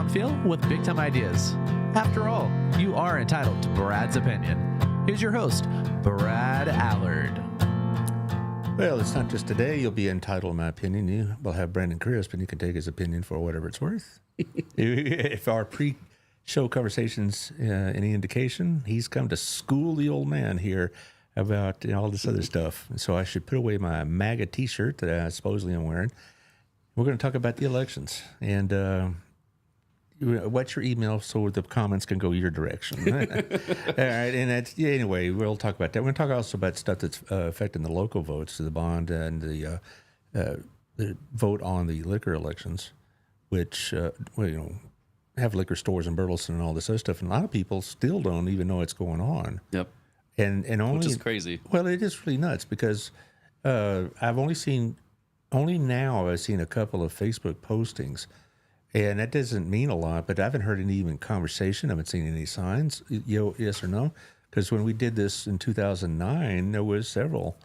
don't feel with big time ideas. After all, you are entitled to Brad's opinion. Here's your host, Brad Allard. Well, it's not just today you'll be entitled to my opinion. You will have Brandon Crisp, and you can take his opinion for whatever it's worth. If our pre-show conversations any indication, he's come to school the old man here about all this other stuff. So I should put away my MAGA T-shirt that I supposedly am wearing. We're going to talk about the elections. And what's your email so the comments can go your direction? All right, and that's, anyway, we'll talk about that. We're going to talk also about stuff that's affecting the local votes, the bond and the vote on the liquor elections, which have liquor stores in Burleson and all this other stuff. And a lot of people still don't even know what's going on. Yep. And only, which is crazy. Well, it is really nuts because I've only seen a couple of Facebook postings. And that doesn't mean a lot, but I haven't heard any even conversation. I haven't seen any signs, yes or no. Because when we did this in 2009, there was several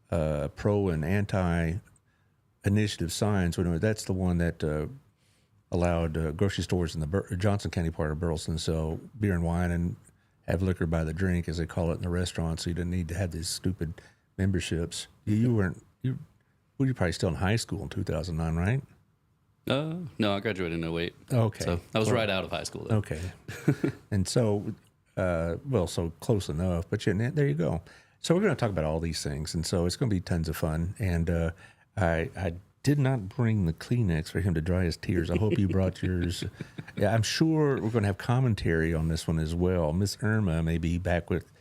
pro and anti-initiative signs. That's the one that allowed grocery stores in the Johnson County part of Burleson to sell beer and wine and have liquor by the drink, as they call it in the restaurant, so you didn't need to have these stupid memberships. You were probably still in high school in 2009, right? No, I graduated in 08. Okay. So I was right out of high school, though. Okay. And so, so close enough, but there you go. So we're going to talk about all these things, and so it's going to be tons of fun. And I did not bring the Kleenex for him to dry his tears. I hope you brought yours. Yeah, I'm sure we're going to have commentary on this one as well. Miss Irma may be back with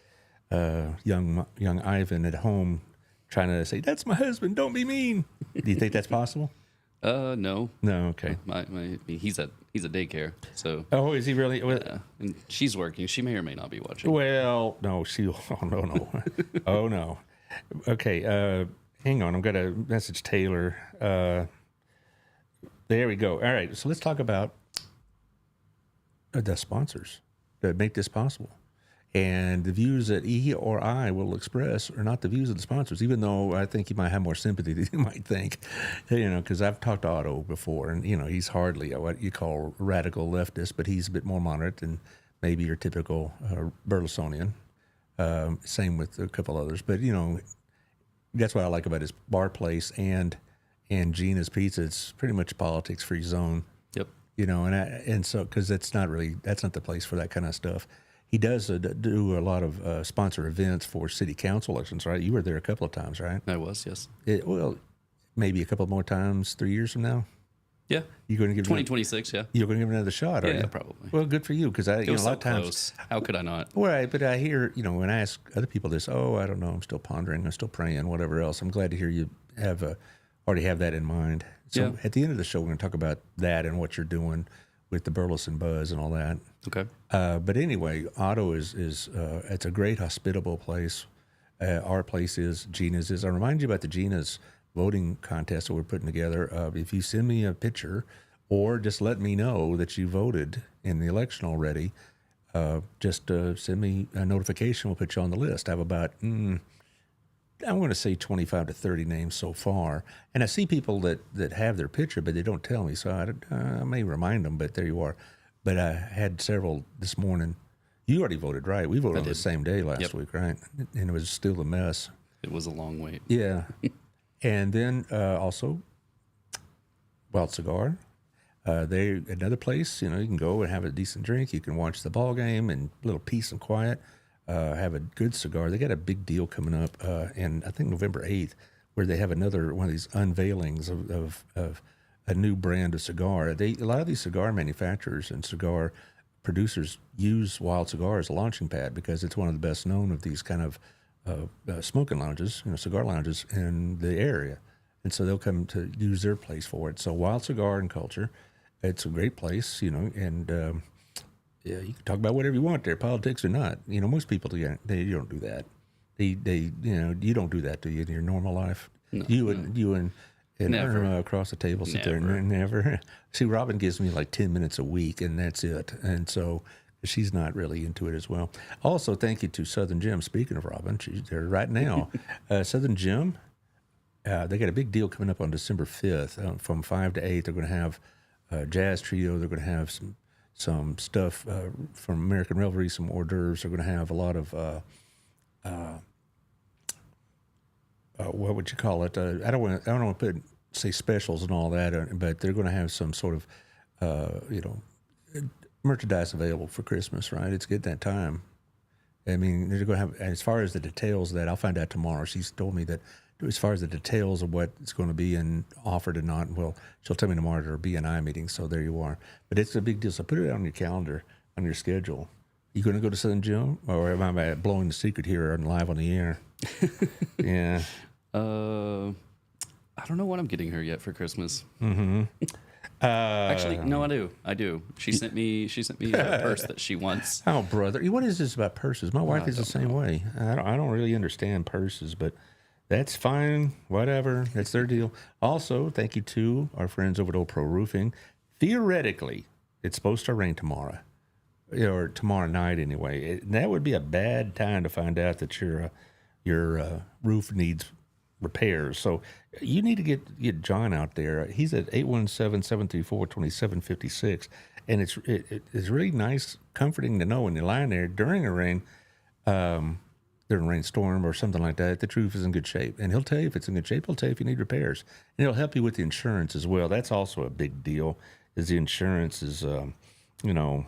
young Ivan at home trying to say, "That's my husband, don't be mean." Do you think that's possible? No. No, okay. He's at daycare, so. Oh, is he really? Well, yeah, and she's working. She may or may not be watching. Well, no, oh, no. Oh, no. Okay, hang on. I'm going to message Taylor. There we go. All right, so let's talk about the sponsors that make this possible. And the views that he or I will express are not the views of the sponsors, even though I think you might have more sympathy than you might think, because I've talked to Otto before, and, he's hardly what you call radical leftist, but he's a bit more moderate than maybe your typical Burlesonian. Same with a couple others. But, that's what I like about his bar place and Gina's Pizza. It's pretty much a politics-free zone. Yep. And so, because that's not the place for that kind of stuff. He does do a lot of sponsor events for city council elections, right? You were there a couple of times, right? I was, yes. Maybe a couple more times 3 years from now? Yeah. You're going to give 2026, yeah. You're going to give it another shot, are you? Yeah, probably. Well, good for you, because a lot of times. Close. How could I not? Right, but I hear, when I ask other people this, I don't know, I'm still pondering, I'm still praying, whatever else. I'm glad to hear you already have that in mind. So At the end of the show, we're going to talk about that and what you're doing with the Burleson Buzz and all that. Okay. But anyway, Otto is it's a great, hospitable place. Our place is, Gina's is. I remind you about the Gina's voting contest that we're putting together. If you send me a picture or just let me know that you voted in the election already, just send me a notification. We'll put you on the list. I have about, I'm going to say 25 to 30 names so far. And I see people that have their picture, but they don't tell me. So I may remind them, but there you are. But I had several this morning. You already voted, right? We voted on the same day last week, right? And it was still a mess. It was a long wait. Yeah. And then also, Wild Cigar. They another place, you can go and have a decent drink. You can watch the ball game and a little peace and quiet. Have a good cigar. They got a big deal coming up in, I think, November 8th, where they have another one of these unveilings of a new brand of cigar. A lot of these cigar manufacturers and cigar producers use Wild Cigar as a launching pad because it's one of the best known of these kind of smoking lounges, cigar lounges in the area. And so they'll come to use their place for it. So Wild Cigar and Culture, it's a great place, and you can talk about whatever you want there, politics or not. Most people, they don't do that. You don't do that, do you, in your normal life? No, you and never. Irma across the table sit there and never. See, Robin gives me like 10 minutes a week, and that's it. And so she's not really into it as well. Also, thank you to Southern Gym. Speaking of Robin, she's there right now. Southern Gym, they got a big deal coming up on December 5th. From 5 to 8, they're going to have a jazz trio. They're going to have some some stuff from American Revelry, some hors d'oeuvres. They're going to have a lot of what would you call it? I don't want to say specials and all that, but they're going to have some sort of merchandise available for Christmas. Right? It's getting that time. I mean, they're going to have, as far as the details of that, I'll find out tomorrow. She's told me that as far as the details of what it's going to be and offered and not, well, she'll tell me tomorrow at her B&I meeting. So there you are. But it's a big deal. So put it on your calendar, on your schedule. You going to go to Southern Jim, or am I blowing the secret here and live on the air? Yeah. I don't know what I'm getting her yet for Christmas. Mm-hmm. Actually, no, I do. She sent me a purse that she wants. Oh, brother. What is this about purses? My wife is the same know. way. I don't really understand purses, but that's fine. Whatever. That's their deal. Also, thank you to our friends over at Old Pro Roofing. Theoretically, it's supposed to rain tomorrow, or tomorrow night anyway. That would be a bad time to find out that your roof needs repairs. So you need to get John out there. He's at 817-734-2756. And it's really nice, comforting to know when you're lying there during a rainstorm or something like that, the roof is in good shape. And he'll tell you if it's in good shape. He'll tell you if you need repairs. And he'll help you with the insurance as well. That's also a big deal, is the insurance is, can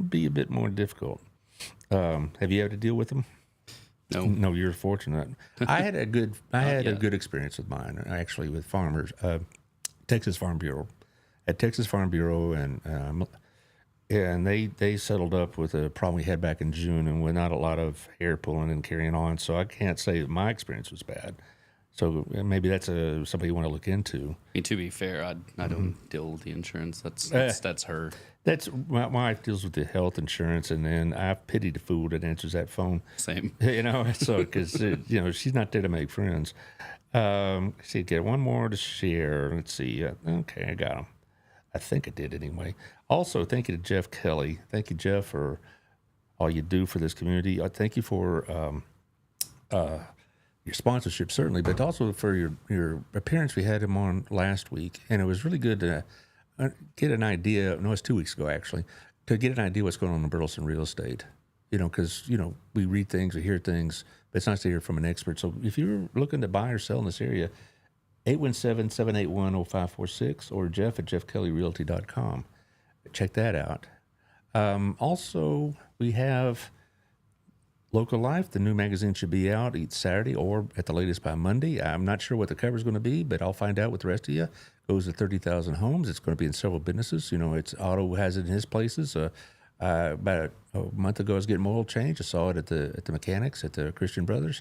be a bit more difficult. Have you had to deal with them? No, you're fortunate. I had a good experience with mine, actually, with farmers. Texas Farm Bureau, and they settled up with a problem we had back in June, and with not a lot of hair pulling and carrying on. So I can't say that my experience was bad. So maybe that's something you want to look into. And to be fair, I don't deal with the insurance. That's her. That's my wife deals with the health insurance, and then I pity the fool that answers that phone. Same. So because she's not there to make friends. See, get one more to share. Let's see. Okay, I got them. I think I did anyway. Also, thank you to Jeff Kelly. Thank you, Jeff, for all you do for this community. Thank you for your sponsorship, certainly, but also for your appearance. We had him on last week, and it was really good to get an idea. No, it was 2 weeks ago, actually, to get an idea what's going on in Burleson real estate. Because, we read things, we hear things, but it's nice to hear from an expert. So if you're looking to buy or sell in this area, 817-781-0546 or Jeff at jeffkellyrealty.com. Check that out. Also, we have Local Life. The new magazine should be out each Saturday or at the latest by Monday. I'm not sure what the cover is going to be, but I'll find out with the rest of you. Goes to 30,000 homes. It's going to be in several businesses. It's Otto has it in his places. About a month ago, I was getting my oil change. I saw it at the mechanics at the Christian Brothers.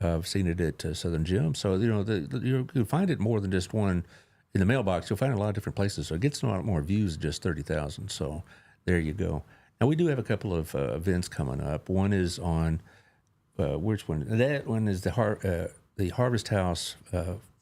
I've seen it at Southern Gym. So, you'll find it more than just one in the mailbox. You'll find it a lot of different places. So it gets a lot more views than just 30,000. So there you go. Now, we do have a couple of events coming up. One is on, which one? That one is the Harvest House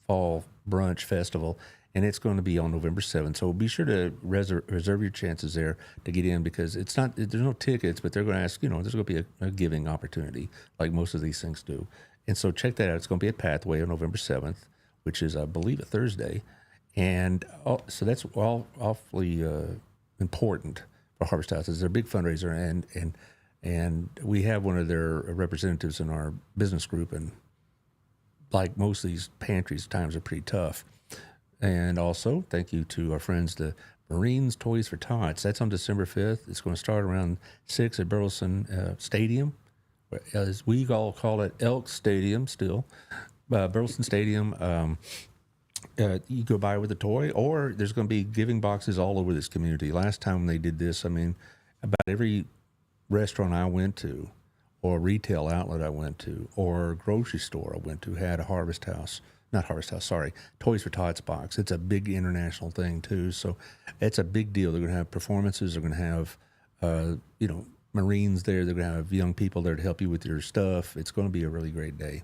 Fall Brunch Festival, and it's going to be on November 7th. So be sure to reserve your chances there to get in, because there's no tickets, but they're going to ask, there's going to be a giving opportunity like most of these things do. And so check that out. It's going to be at Pathway on November 7th, which is, I believe, a Thursday. And so that's awfully important for Harvest House. It's their big fundraiser, and we have one of their representatives in our business group. And like most of these pantries, times are pretty tough. And also, thank you to our friends, the Marines Toys for Tots. That's on December 5th. It's going to start around 6 at Burleson Stadium, as we all call it, Elk Stadium still. Burleson Stadium. You go by with a toy, or there's going to be giving boxes all over this community. Last time they did this, about every restaurant I went to, or retail outlet I went to, or grocery store I went to had a Toys for Tots box. It's a big international thing too, so it's a big deal. They're going to have performances. They're going to have, Marines there. They're going to have young people there to help you with your stuff. It's going to be a really great day.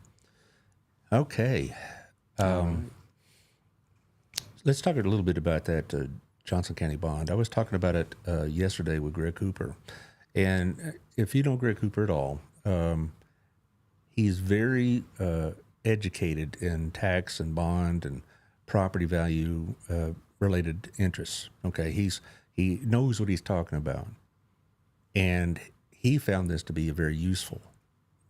Okay. Let's talk a little bit about that Johnson County bond. I was talking about it yesterday with Greg Cooper. And if you know Greg Cooper at all, he's very educated in tax and bond and property value related interests. Okay, he's He knows what he's talking about. And he found this to be a very useful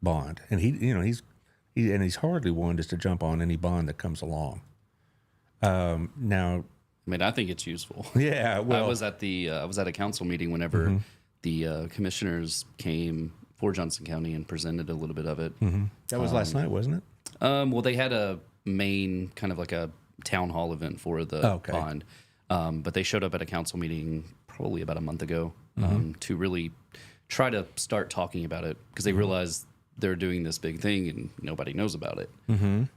bond. And he's hardly one just to jump on any bond that comes along. Now, I mean, I think it's useful. yeah, well, I was at a council meeting whenever the commissioners came for Johnson County and presented a little bit of it. that was last night, wasn't it? Well, they had a main kind of like a town hall event for the bond, but they showed up at a council meeting probably about a month ago to really try to start talking about it because they realized they're doing this big thing and nobody knows about it. And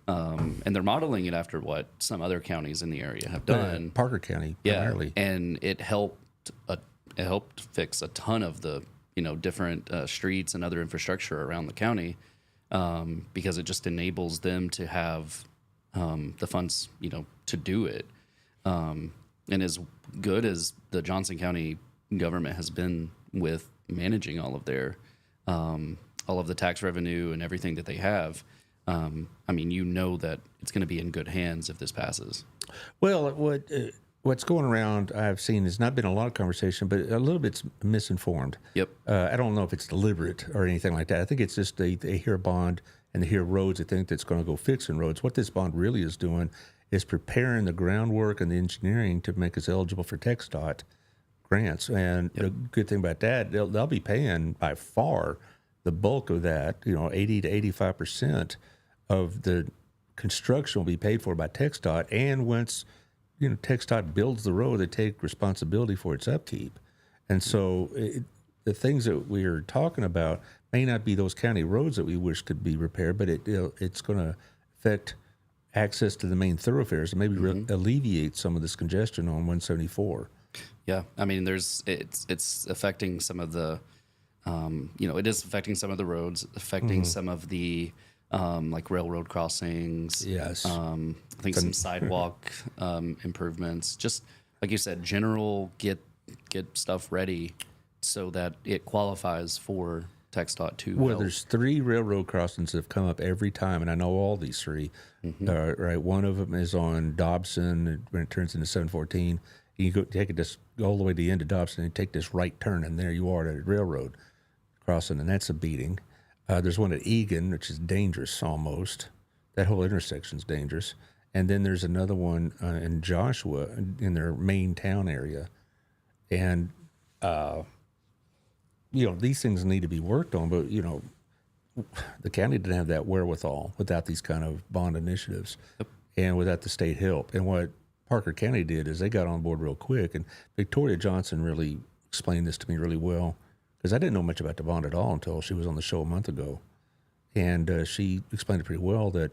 they're modeling it after what some other counties in the area have done. Parker County, primarily. And it helped fix a ton of the different streets and other infrastructure around the county because it just enables them to have the funds to do it. And as good as the Johnson County government has been with managing all of their all of the tax revenue and everything that they have, I mean, that it's going to be in good hands if this passes. Well, what's going around I've seen has not been a lot of conversation, but a little bit's misinformed. Yep. I don't know if it's deliberate or anything like that. I think it's just they hear bond and they hear roads. They think that's going to go fixing roads. What this bond really is doing is preparing the groundwork and the engineering to make us eligible for TxDOT grants. And the good thing about that, they'll be paying by far the bulk of that, 80 to 85% of the construction will be paid for by TxDOT. And once, TxDOT builds the road, they take responsibility for its upkeep. And so the things that we're talking about may not be those county roads that we wish could be repaired, but it's going to affect access to the main thoroughfares and maybe alleviate some of this congestion on 174. Yeah, I mean, it's affecting some of the, it is affecting some of the roads, affecting some of the like railroad crossings. Yes, I think some sidewalk improvements. Just like you said, general get stuff ready so that it qualifies for TxDOT too. Well, there's 3 railroad crossings that have come up every time, and I know all these 3. Right, one of them is on Dobson when it turns into 714. You go take it just all the way to the end of Dobson and take this right turn, and there you are at a railroad crossing, and that's a beating. There's one at Egan, which is dangerous almost. That whole intersection's dangerous. And then there's another one in Joshua in their main town area. And, these things need to be worked on, but, the county didn't have that wherewithal without these kind of bond initiatives and without the state help. And what Parker County did is they got on board real quick. And Victoria Johnson really explained this to me really well, because I didn't know much about the bond at all until she was on the show a month ago. And she explained it pretty well that,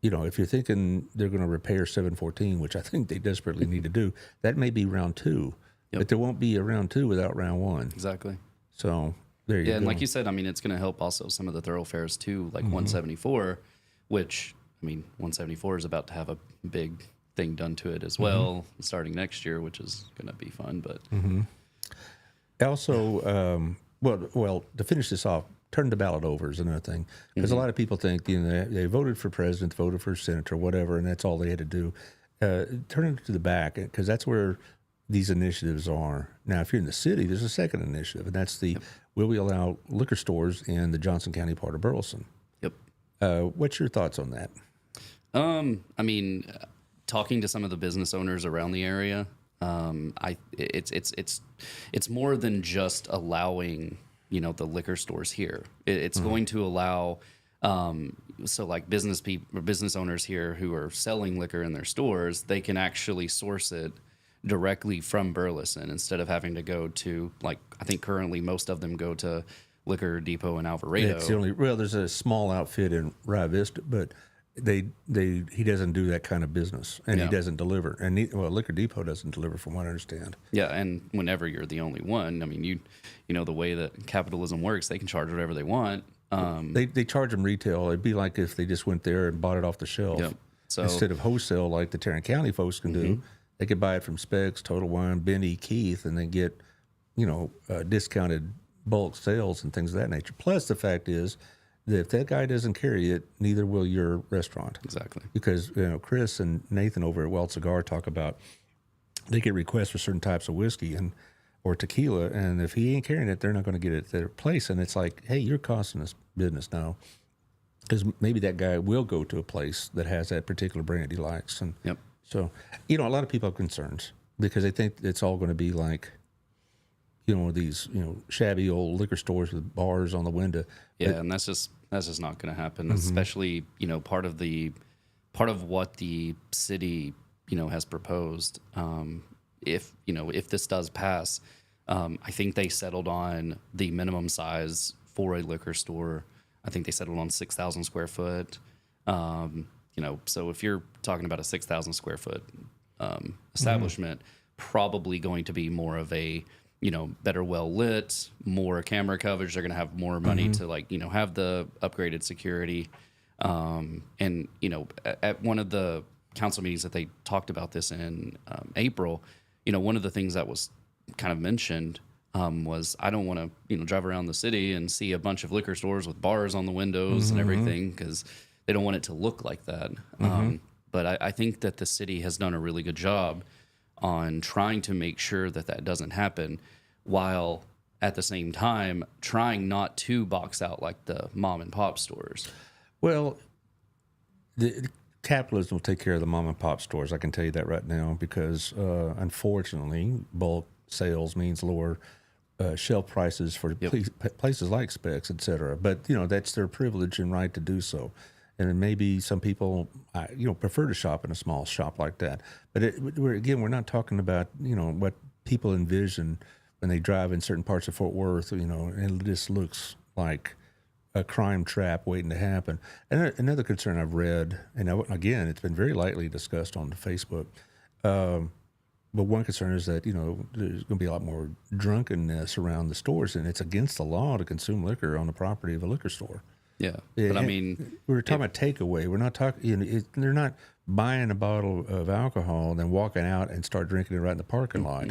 if you're thinking they're going to repair 714, which I think they desperately need to do, that may be round 2. But there won't be a round 2 without round 1. Exactly. So there you go. Yeah, and like you said, I mean, it's going to help also some of the thoroughfares too, like 174, which, 174 is about to have a big thing done to it as well, starting next year, which is going to be fun. But also, well, to finish this off, turn the ballot over is another thing, because a lot of people think they voted for president, voted for senator, whatever, and that's all they had to do. Turn it to the back, because that's where these initiatives are. Now, if you're in the city, there's a second initiative, and that's will we allow liquor stores in the Johnson County part of Burleson? Yep. What's your thoughts on that? Talking to some of the business owners around the area, it's more than just allowing the liquor stores here. It's going to allow so like business owners here who are selling liquor in their stores, they can actually source it directly from Burleson instead of having to go to, like, I think currently most of them go to Liquor Depot in Alvarado. It's there's a small outfit in Rio Vista, but he doesn't do that kind of business, and he doesn't deliver. And Liquor Depot doesn't deliver, from what I understand. Yeah, and whenever you're the only one, I mean, you know the way that capitalism works, they can charge whatever they want. They charge them retail. It'd be like if they just went there and bought it off the shelf. Yep. So instead of wholesale like the Tarrant County folks can do, they could buy it from Specs, Total Wine, Benny, Keith, and then get discounted bulk sales and things of that nature. Plus, the fact is that if that guy doesn't carry it, neither will your restaurant. Exactly. Because Chris and Nathan over at Wild Cigar talk about they get requests for certain types of whiskey and or tequila, and if he ain't carrying it, they're not going to get it at their place. And it's like, hey, you're costing us business now, because maybe that guy will go to a place that has that particular brand he likes. And Yep. so, a lot of people have concerns because they think it's all going to be like, these shabby old liquor stores with bars on the window. Yeah, and that's just not going to happen. Especially part of what the city has proposed. If this does pass, I think they settled on the minimum size for a liquor store. I think they settled on 6,000 square foot. So if you're talking about a 6,000 square foot establishment, probably going to be more of a better well lit, more camera coverage. They're going to have more money to have the upgraded security. And at one of the council meetings that they talked about this in April, one of the things that was kind of mentioned was I don't want to drive around the city and see a bunch of liquor stores with bars on the windows and everything, because they don't want it to look like that. But I think that the city has done a really good job on trying to make sure that that doesn't happen, while at the same time trying not to box out like the mom and pop stores. Well, the capitalism will take care of the mom and pop stores. I can tell you that right now, because unfortunately, bulk sales means lower shelf prices for places like Specs, et cetera. But that's their privilege and right to do so. And maybe some people, prefer to shop in a small shop like that. But we're not talking about what people envision when they drive in certain parts of Fort Worth. And this looks like a crime trap waiting to happen. And another concern I've read, and again, it's been very lightly discussed on Facebook. But one concern is that there's going to be a lot more drunkenness around the stores, and it's against the law to consume liquor on the property of a liquor store. Yeah, but I mean, we're talking about takeaway. We're not talking. They're not buying a bottle of alcohol and then walking out and start drinking it right in the parking lot.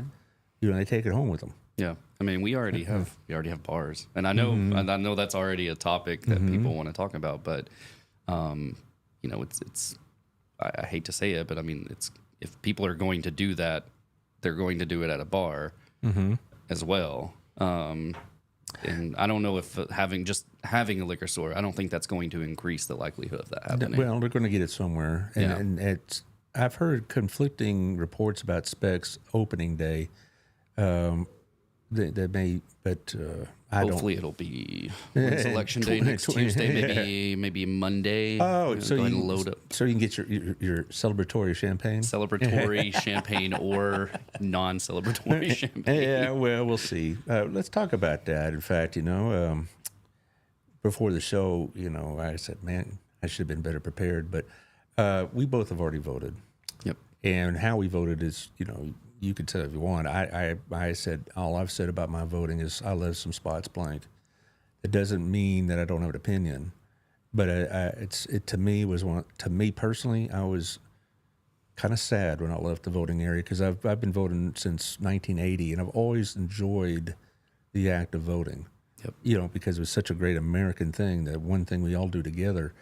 They take it home with them. Yeah, I mean, we already have bars, and I know that's already a topic that people want to talk about. But it's I hate to say it, but I mean, if people are going to do that, they're going to do it at a bar as well. And I don't know if having a liquor store, I don't think that's going to increase the likelihood of that happening. Well, they're going to get it somewhere. And I've heard conflicting reports about Specs opening day. That may, but hopefully it'll be election day next Tuesday, maybe Monday. Oh, so you can load up. So you can get your celebratory champagne, champagne, or non-celebratory champagne. Yeah, well, we'll see. Let's talk about that. In fact, before the show, I said, man, I should have been better prepared. But we both have already voted. Yep. And how we voted is, you could tell if you want. I said all I've said about my voting is I left some spots blank. It doesn't mean that I don't have an opinion, but to me personally, I was kind of sad when I left the voting area, because I've been voting since 1980, and I've always enjoyed the act of voting. Yep. Because it was such a great American thing, that one thing we all do together.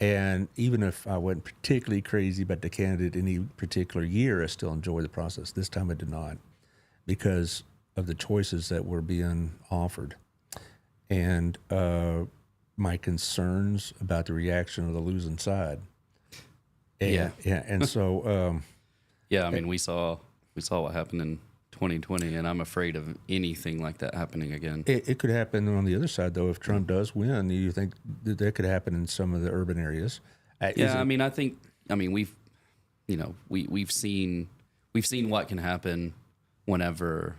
And even if I wasn't particularly crazy about the candidate any particular year, I still enjoy the process. This time I did not, because of the choices that were being offered. And my concerns about the reaction of the losing side. And, and so... I mean, we saw what happened in 2020, and I'm afraid of anything like that happening again. It could happen on the other side, though. If Trump does win, you think that could happen in some of the urban areas? I mean, we've seen what can happen whenever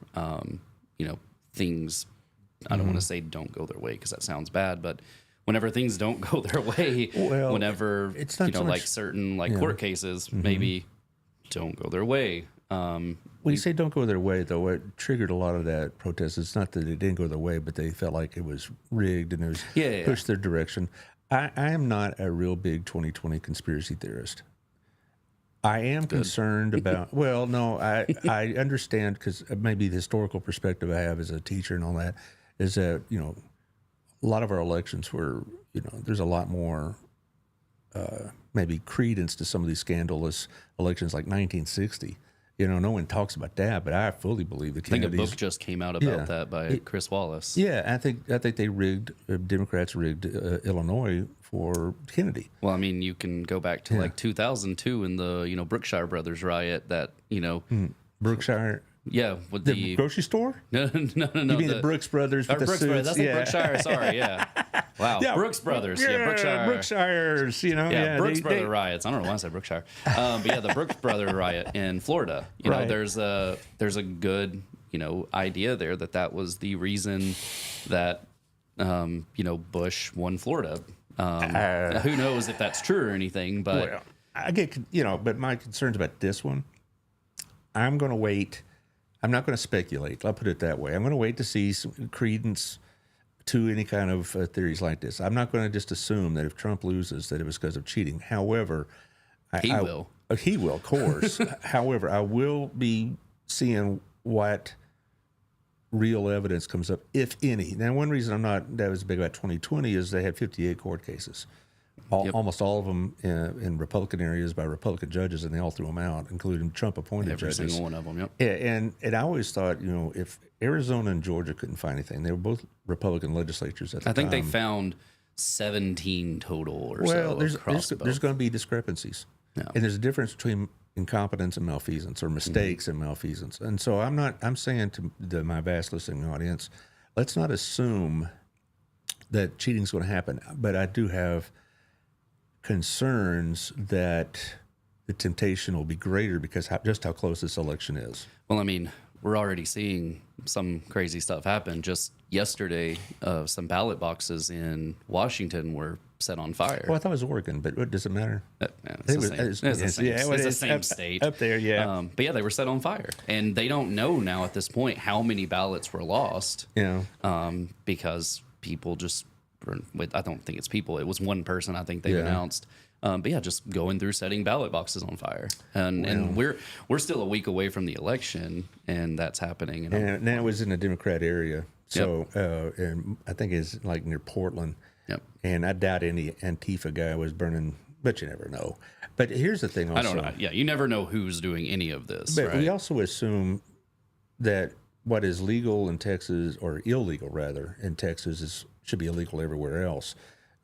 things. I don't want to say don't go their way, because that sounds bad, but whenever things don't go their way, whenever it's not so like much, certain court cases maybe don't go their way. When you say don't go their way, though, what triggered a lot of that protest, it's not that it didn't go their way, but they felt like it was rigged and it was pushed their direction. I am not a real big 2020 conspiracy theorist. I am concerned about, well, no, I understand, because maybe the historical perspective I have as a teacher and all that is that, a lot of our elections were, there's a lot more maybe credence to some of these scandalous elections like 1960. No one talks about that, but I fully believe the I think a Kennedys. book just came out about that by Chris Wallace. Yeah, I think they rigged. Democrats rigged Illinois for Kennedy. Well, I mean, you can go back to like 2002 in the Brookshire Brothers riot. That Brookshire. Yeah, with The grocery store? no. You mean the Brooks Brothers with the Brooks suits? Brothers. That's like Brookshire. Sorry, yeah. Wow, Yeah, Brooks Brothers. Yeah, Brookshire. Brookshires. Yeah, Brooks Brother they- riots. I don't know why I said Brookshire, but yeah, the Brooks Brother riot in Florida. Right. There's a good idea there that was the reason that Bush won Florida. Who knows if that's true or anything, but Well, I get but my concerns about this one. I'm going to wait. I'm not going to speculate. I'll put it that way. I'm going to wait to see some credence to any kind of theories like this. I'm not going to just assume that if Trump loses, that it was because of cheating. However, he will. He will, of course. However, I will be seeing what real evidence comes up, if any. Now, one reason that was big about 2020 is they had 58 court cases. Almost all of them in Republican areas by Republican judges, and they all threw them out, including Trump-appointed judges. Every single one of them, yep. Yeah, and I always thought, if Arizona and Georgia couldn't find anything, they were both Republican legislatures at the time. I think they found 17 total or so Well, across there's going to be discrepancies. Yeah. And there's a difference between incompetence and malfeasance, or mistakes and malfeasance. And so I'm saying to my vast listening audience, let's not assume that cheating is going to happen. But I do have concerns that the temptation will be greater because just how close this election is. Well, I mean, we're already seeing some crazy stuff happen. Just yesterday, some ballot boxes in Washington were set on fire. Well, I thought it was Oregon, but what does it matter? It's the same state. Up there, yeah. But yeah, they were set on fire. And they don't know now at this point how many ballots were lost. Because people just, I don't think it's people. It was one person, I think they announced. But yeah, just going through setting ballot boxes on fire, and we're still a week away from the election, and that's happening. And that was in a Democrat area, so and I think it's like near Portland. Yep. And I doubt any Antifa guy was burning, but you never know. But here's the thing, also, I don't know. Yeah, you never know who's doing any of this. But right? we also assume that what is legal in Texas, or illegal rather, in Texas should be illegal everywhere else.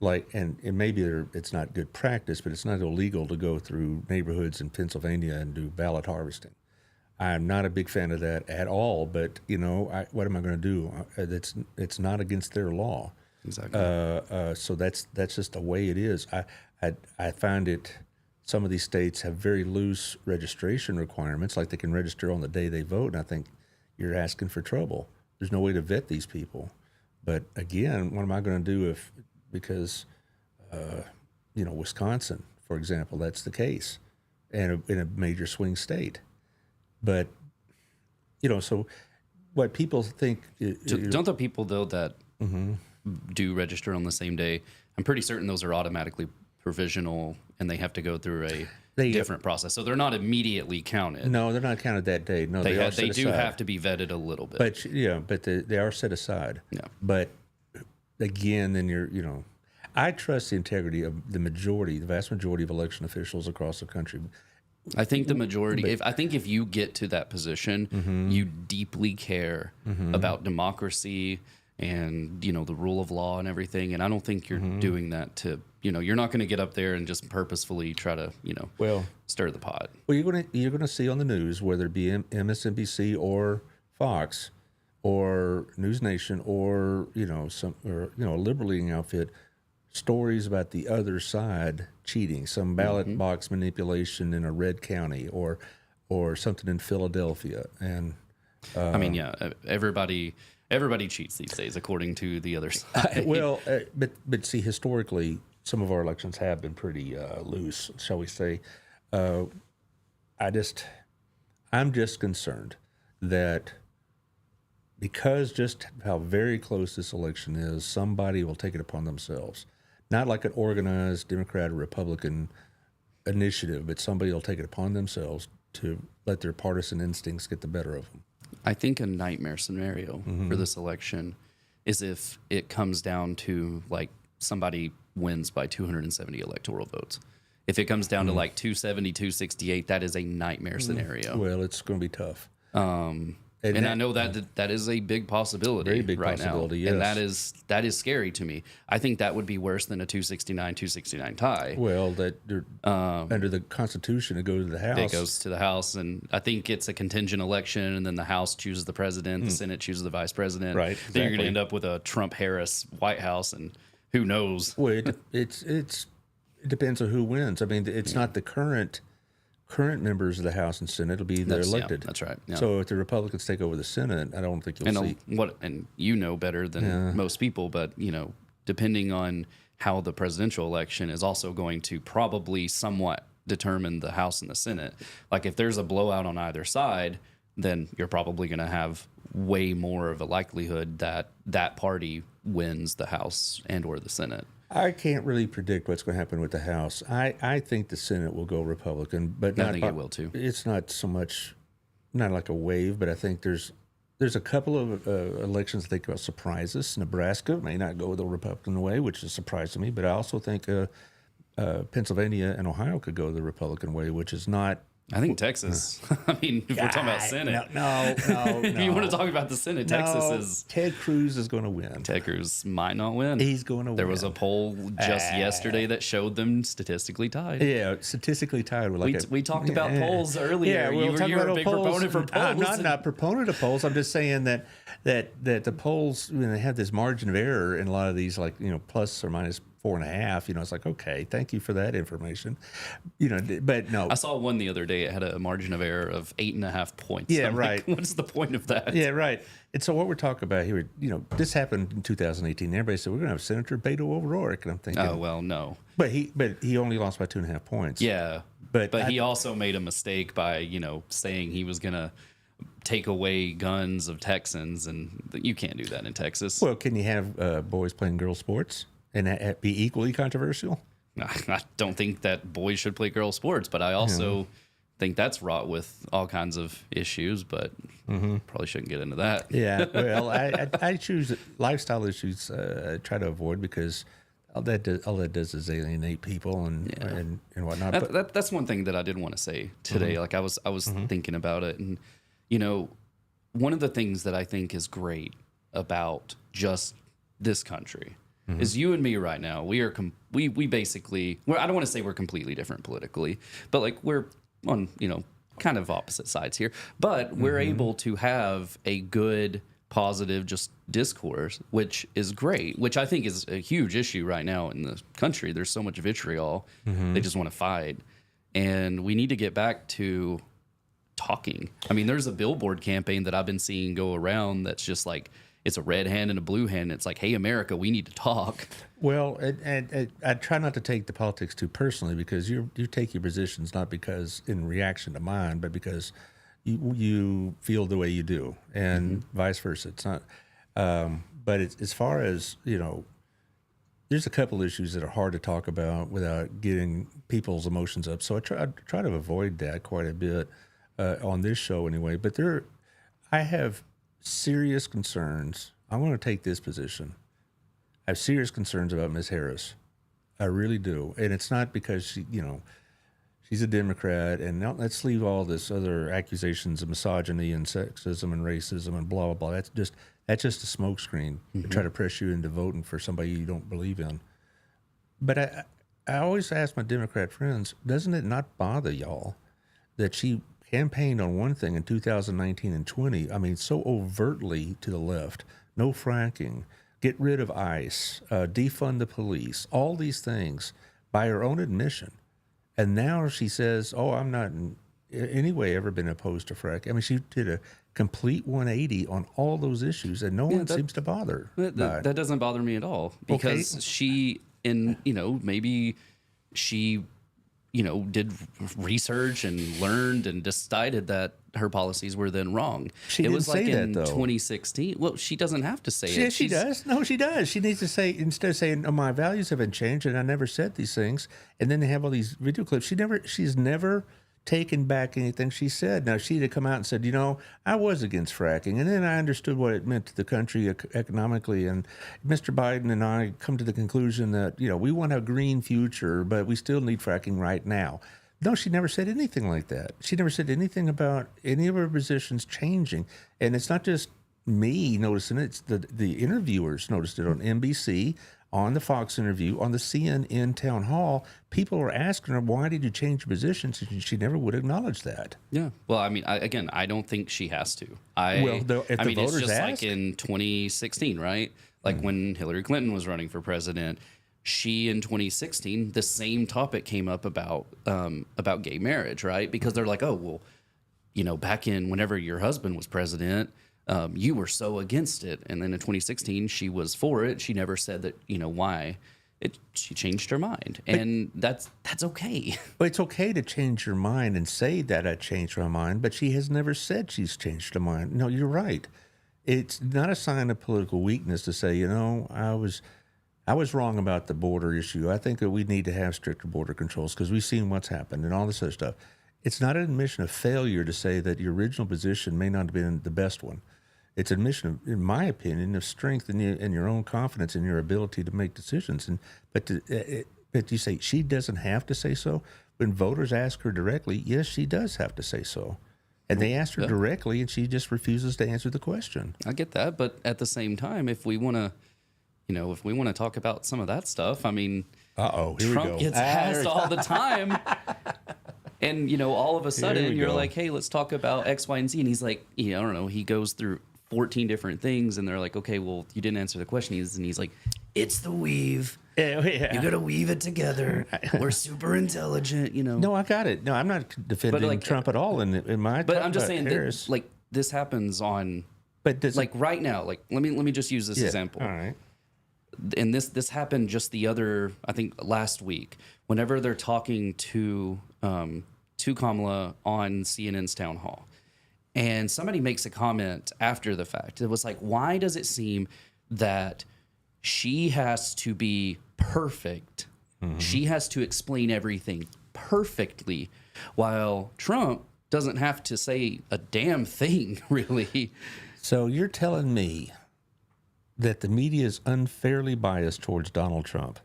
And maybe it's not good practice, but it's not illegal to go through neighborhoods in Pennsylvania and do ballot harvesting. I'm not a big fan of that at all, but what am I going to do? It's not against their law. Exactly. So that's just the way it is. I find it. Some of these states have very loose registration requirements, like they can register on the day they vote, and I think you're asking for trouble. There's no way to vet these people. But again, what am I going to do because Wisconsin, for example, that's the case, and in a major swing state. But so what people think. Don't the people though that do register on the same day? I'm pretty certain those are automatically provisional, and they have to go through a different process. So they're not immediately counted. No, they're not counted that day. No, they do have to be vetted a little bit. But they are set aside. Yeah. But again, then I trust the integrity of the vast majority of election officials across the country. I think the majority, if you get to that position, you deeply care about democracy and, the rule of law and everything. And I don't think you're doing that to, you're not going to get up there and just purposefully try to, stir the pot. Well, you're going to see on the news, whether it be MSNBC or Fox or News Nation or, a liberal-leaning outfit, stories about the other side cheating, some ballot box manipulation in a red county or something in Philadelphia. And I mean, everybody cheats these days, according to the other side. But see, historically, some of our elections have been pretty loose, shall we say. I'm just concerned that because just how very close this election is, somebody will take it upon themselves. Not like an organized Democrat or Republican initiative, but somebody will take it upon themselves to let their partisan instincts get the better of them. I think a nightmare scenario for this election is if it comes down to like somebody wins by 270 electoral votes. If it comes down to like 270, 268, that is a nightmare scenario. Well, it's going to be tough. And I know that is a big possibility Very big right possibility, now. yes. And that is scary to me. I think that would be worse than a 269 tie. Well, under the Constitution, it goes to the House. It goes to the House, and I think it's a contingent election, and then the House chooses the president, the Senate chooses the vice president. Right, Then you're going to exactly. end up with a Trump-Harris White House, and who knows? Well, it depends on who wins. I mean, it's not the current members of the House and Senate. It'll be the elected. That's right. Yeah. So if the Republicans take over the Senate, I don't think you'll see. And you know better than most people, but depending on how the presidential election is also going to probably somewhat determine the House and the Senate. Like if there's a blowout on either side, then you're probably going to have way more of a likelihood that that party wins the House and or the Senate. I can't really predict what's going to happen with the House. I think the Senate will go Republican, but I think it will too. It's not so much, not like a wave, but I think there's a couple of elections I think will surprise us. Nebraska may not go the Republican way, which is surprising me, but I also think Pennsylvania and Ohio could go the Republican way, which is not. I think Texas. I mean, if we're talking about Senate. No. If you want to talk about the Senate, Texas is. Ted Cruz is going to win. Ted Cruz might not win. He's going to win. There was a poll just yesterday that showed them statistically tied. Yeah, statistically tied. With We talked about polls earlier. Yeah, You're a big proponent for polls. I'm not proponent of polls. I'm just saying that the polls, when they have this margin of error in a lot of these, like plus or minus 4.5, it's like, okay, thank you for that information, but no. I saw one the other day. It had a margin of error of 8.5 points. Yeah, I'm right. Like, what's the point of that? Yeah, right. And so what we're talking about here, this happened in 2018. Everybody said we're going to have Senator Beto O'Rourke, and I'm thinking, Oh well, no. But he only lost by 2.5 points. Yeah, but he also made a mistake by saying he was going to take away guns of Texans, and you can't do that in Texas. Well, can you have boys playing girls sports and be equally controversial? I don't think that boys should play girls sports, but I also think that's wrought with all kinds of issues, but probably shouldn't get into that. Yeah, well, I choose lifestyle issues. Try to avoid because all that does is alienate people and whatnot. That's one thing that I did want to say today. Like I was thinking about it, and one of the things that I think is great about just this country is you and me right now. We are we basically. I don't want to say we're completely different politically, but like we're on kind of opposite sides here. But we're able to have a good, positive, just discourse, which is great. Which I think is a huge issue right now in the country. There's so much vitriol. They just want to fight, and we need to get back to talking. I mean, there's a billboard campaign that I've been seeing go around that's just like it's a red hand and a blue hand. It's like, hey, America, we need to talk. Well, and I try not to take the politics too personally because you take your positions not because in reaction to mine, but because you feel the way you do, and vice versa. It's not. But as far as there's a couple issues that are hard to talk about without getting people's emotions up. So I try to avoid that quite a bit on this show anyway. But I have serious concerns. I want to take this position. I have serious concerns about Ms. Harris. I really do. And it's not because she's a Democrat, and now let's leave all this other accusations of misogyny and sexism and racism and blah, blah, blah. That's just a smokescreen to try to press you into voting for somebody you don't believe in. But I always ask my Democrat friends, doesn't it not bother y'all that she campaigned on one thing in 2019 and 20, I mean, so overtly to the left, no fracking, get rid of ICE, defund the police, all these things by her own admission. And now she says, oh, I'm not in any way ever been opposed to fracking. I mean, she did a complete 180 on all those issues, and no one seems to bother. That doesn't bother me at all because she, maybe she did research and learned and decided that her policies were then wrong. She didn't was like say in that, though. 2016. Well, she doesn't have to say it. Yes, she does. No, she does. She needs to say, instead of saying, oh, my values haven't changed and I never said these things, and then they have all these video clips. She's never taken back anything she said. Now, she'd have come out and said, I was against fracking, and then I understood what it meant to the country economically, and Mr. Biden and I come to the conclusion that, we want a green future, but we still need fracking right now. No, she never said anything like that. She never said anything about any of her positions changing. And it's not just me noticing it, it's the interviewers noticed it on NBC, on the Fox interview, on the CNN town hall. People were asking her, why did you change your positions? And she never would acknowledge that. Yeah. Well, I mean, I don't think she has to. If the it's voters just ask? like in 2016, right? Like when Hillary Clinton was running for president, she in 2016, the same topic came up about gay marriage, right? Because they're like, oh, well, back in whenever your husband was president, you were so against it. And then in 2016, she was for it. She never said that, why. She changed her mind. And that's okay. Well, it's okay to change your mind and say that I changed my mind, but she has never said she's changed her mind. No, you're right. It's not a sign of political weakness to say, I was wrong about the border issue. I think that we need to have stricter border controls because we've seen what's happened and all this other stuff. It's not an admission of failure to say that your original position may not have been the best one. It's an admission, in my opinion, of strength in your own confidence in your ability to make decisions. But you say she doesn't have to say so. When voters ask her directly, yes, she does have to say so. And they asked her directly, and she just refuses to answer the question. I get that, but at the same time, if we want to talk about some of that stuff, I mean, here Trump we go. gets asked all the time. And, all of a sudden you're go. like, hey, let's talk about X, Y, and Z. And he's like, I don't know, he goes through 14 different things. And they're like, okay, well, you didn't answer the question. And he's like, it's the weave. Yeah. You got to weave it together. We're super intelligent, No, I got it. No, I'm not defending Trump at all in my But I'm just saying Harris. that, this happens on, But does right now, let me just use this example. All right. And this happened just I think last week, whenever they're talking to Kamala on CNN's town hall, and somebody makes a comment after the fact. It was like, why does it seem that she has to be perfect? Mm-hmm. She has to explain everything perfectly, while Trump doesn't have to say a damn thing, really. So you're telling me that the media is unfairly biased towards Donald Trump?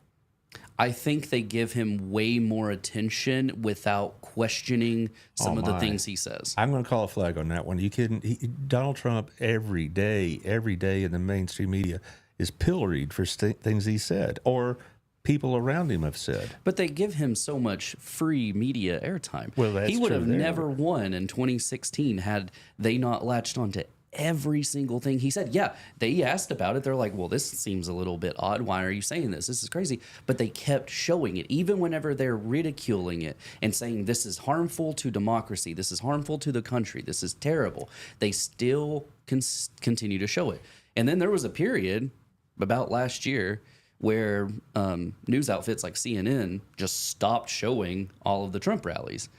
I think they give him way more attention without questioning some of the things he says. I'm going to call a flag on that one. You kidding? Donald Trump every day in the mainstream media is pilloried for things he said or people around him have said. But they give him so much free media airtime. Well, that's he would true have there. never won in 2016 had they not latched onto every single thing he said. Yeah, they asked about it. They're like, well, this seems a little bit odd. Why are you saying this? This is crazy. But they kept showing it, even whenever they're ridiculing it and saying this is harmful to democracy, this is harmful to the country, this is terrible. They still continue to show it. And then there was a period about last year where news outfits like CNN just stopped showing all of the Trump rallies.